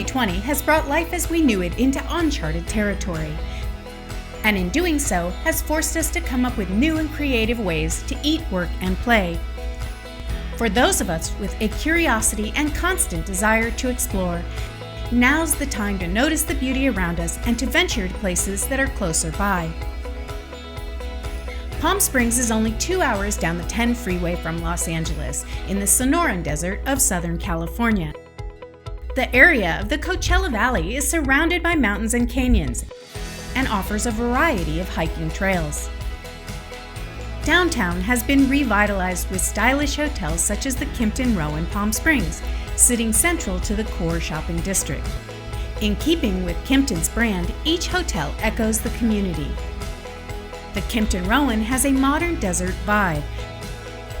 2020 has brought life as we knew it into uncharted territory, and in doing so has forced us to come up with new and creative ways to eat, work, and play. For those of us with a curiosity and constant desire to explore, now's the time to notice the beauty around us and to venture to places that are closer by. Palm Springs is only 2 hours down the 10 freeway from Los Angeles in the Sonoran Desert of Southern California. The area of the Coachella Valley is surrounded by mountains and canyons and offers a variety of hiking trails. Downtown has been revitalized with stylish hotels such as the Kimpton Rowan Palm Springs, sitting central to the core shopping district. In keeping with Kimpton's brand, each hotel echoes the community. The Kimpton Rowan has a modern desert vibe.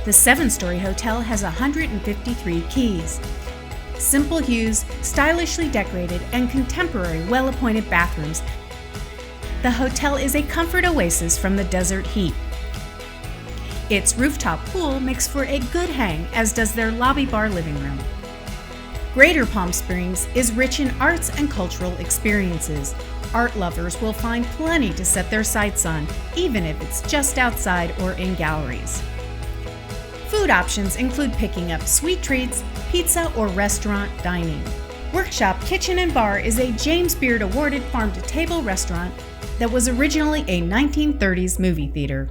The 7-story hotel has 153 keys. Simple hues, stylishly decorated, and contemporary well-appointed bathrooms. The hotel is a comfort oasis from the desert heat. Its rooftop pool makes for a good hang, as does their lobby bar living room. Greater Palm Springs is rich in arts and cultural experiences. Art lovers will find plenty to set their sights on, even if it's just outside or in galleries. Food options include picking up sweet treats, pizza, or restaurant dining. Workshop Kitchen and Bar is a James Beard awarded farm-to-table restaurant that was originally a 1930s movie theater.